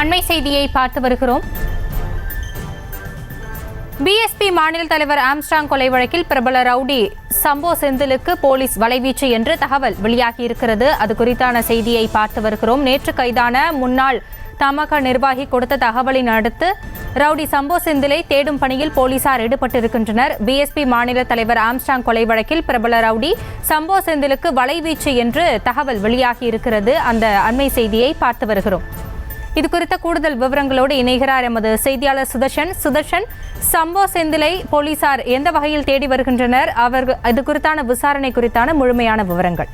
அண்மை செய்தியை பார்த்து வருகிறோம். பிஎஸ்பி மாநில தலைவர் ஆம்ஸ்ட்ராங் கொலை வழக்கில் பிரபல ரவுடி சம்போ செந்திலுக்கு போலீஸ் வலைவீச்சு என்று தகவல் வெளியாகியிருக்கிறது. அது குறித்தான செய்தியை பார்த்து வருகிறோம். நேற்று கைதான முன்னாள் தமாக நிர்வாகி கொடுத்த தகவலின் அடுத்து ரவுடி சம்போ செந்திலை தேடும் பணியில் போலீசார் ஈடுபட்டிருக்கின்றனர். பிஎஸ்பி மாநில தலைவர் ஆம்ஸ்ட்ராங் கொலை வழக்கில் பிரபல ரவுடி சம்போ செந்திலுக்கு வலைவீச்சு என்று தகவல் வெளியாகியிருக்கிறது. அந்த அண்மை செய்தியை பார்த்து வருகிறோம். இது குறித்த கூடுதல் விவரங்களோடு இணைகிறார் எமது செய்தியாளர் சுதர்ஷன். சம்போ செந்திலை போலீசார் எந்த வகையில் தேடி வருகின்றனர்? இது குறித்தான விசாரணை குறித்தான முழுமையான விவரங்கள்.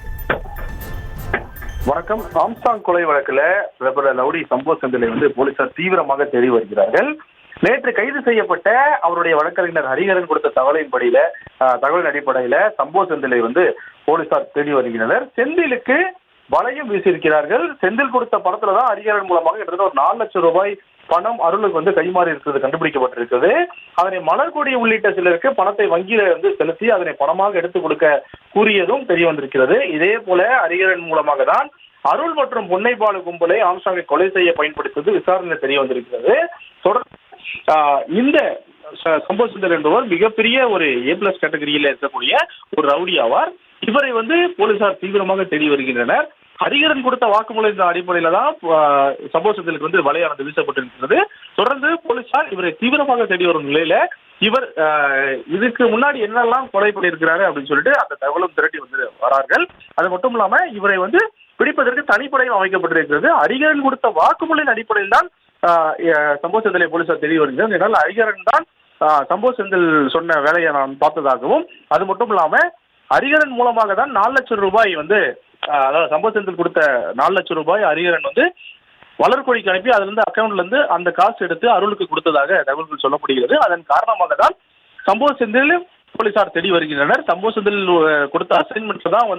வணக்கம். ஆம்ஸ்ட்ராங் கொலை வழக்கில் பிரபல ரவுடி சம்போ செந்திலை போலீசார் தீவிரமாக தேடி வருகிறார்கள். நேற்று கைது செய்யப்பட்ட அவருடைய வழக்கறிஞர் ஹரிஹரன் கொடுத்த தகவலின் அடிப்படையில சம்போ செந்திலை போலீசார் தேடி வருகின்றனர். செந்திலுக்கு வலையும் வீசியிருக்கிறார்கள். செந்தில் கொடுத்த பணத்துலதான் ஹரிஹரன் மூலமாக கிட்டத்தட்ட ஒரு 4 லட்சம் ரூபாய் பணம் அருளுக்கு கைமாறி இருக்கிறது கண்டுபிடிக்கப்பட்டிருக்கிறது. அதனை மலர்கொடி உள்ளிட்ட சிலருக்கு பணத்தை வங்கியில செலுத்தி அதனை பணமாக எடுத்துக் கொடுக்க கூறியதும் தெரிய வந்திருக்கிறது. இதே போல ஹரிஹரன் மூலமாக தான் அருள் மற்றும் பொன்னைபாலு கும்பலை ஆம்ஸ்ட்ராங்கை கொலை செய்ய பயன்படுத்துவது விசாரணையில் தெரிய வந்திருக்கிறது. தொடர்ந்து இந்த சம்போ செந்தில் என்பவர் மிகப்பெரிய ஒரு A+ கேட்டகரியில இருக்கக்கூடிய ஒரு ரவுடி ஆவார். இவரை போலீசார் தீவிரமாக தேடி வருகின்றனர். ஹரிஹரன் கொடுத்த வாக்குமூலத்தின் அடிப்படையில தான் சம்போ செந்திலுக்கு வலையானது வீசப்பட்டிருக்கிறது. தொடர்ந்து போலீசார் இவரை தீவிரமாக தேடி வரும் நிலையில இவர் இதுக்கு முன்னாடி என்னெல்லாம் கொலை பண்ணியிருக்கிறாரு அப்படின்னு சொல்லிட்டு அந்த தகவலும் திரட்டி வரார்கள். அது மட்டும் இல்லாம இவரை பிடிப்பதற்கு தனிப்படையும் அமைக்கப்பட்டிருக்கிறது. ஹரிஹரன் கொடுத்த வாக்குமூலின் அடிப்படையில் தான் சம்போ செந்திலை போலீசார் தெரிய வருகிறது. இதனால் ஹரிஹரன் தான் சம்போ செந்தில் சொன்ன வேலையை நான் பார்த்ததாகவும், அது மட்டும் இல்லாம ஹரிஹரன் மூலமாக தான் 4 லட்சம் ரூபாய் அதாவது சம்போ செந்தில் கொடுத்த 4 லட்சம் ரூபாய் ஹரிஹரன் வளர்கொடிக்கு அனுப்பி அதுல இருந்து அக்கௌண்ட்ல இருந்து அந்த காசு எடுத்து அருளுக்கு கொடுத்ததாக தகவல்கள் சொல்லப்படுகிறது. அதன் காரணமாக தான் சம்போ செந்தில் போலீசார் தேடி வருகின்றனர். சம்போ செந்தில் கொடுத்த அசைன்மெண்ட் தான்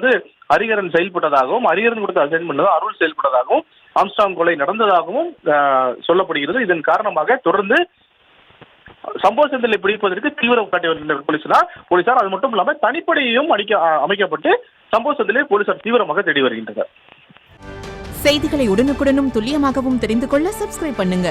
ஹரிஹரன் செயல்பட்டதாகவும், ஹரிஹரன் கொடுத்த அசைன்மெண்ட் தான் அருள் செயல்பட்டதாகவும், ஆம்ஸ்ட்ராங் கொலை நடந்ததாகவும் சொல்லப்படுகிறது. இதன் காரணமாக தொடர்ந்து சம்போ செந்திலை பிடிப்பதற்கு தீவிரம் காட்டி வருகின்றனர் போலீசார். அது மட்டும் இல்லாமல் தனிப்படையையும் அமைக்கப்பட்டு சம்போ செந்திலை போலீசார் தீவிரமாக தேடி வருகின்றனர். செய்திகளை உடனுக்குடனும் துல்லியமாகவும் தெரிந்து கொள்ள சப்ஸ்கிரைப் பண்ணுங்க.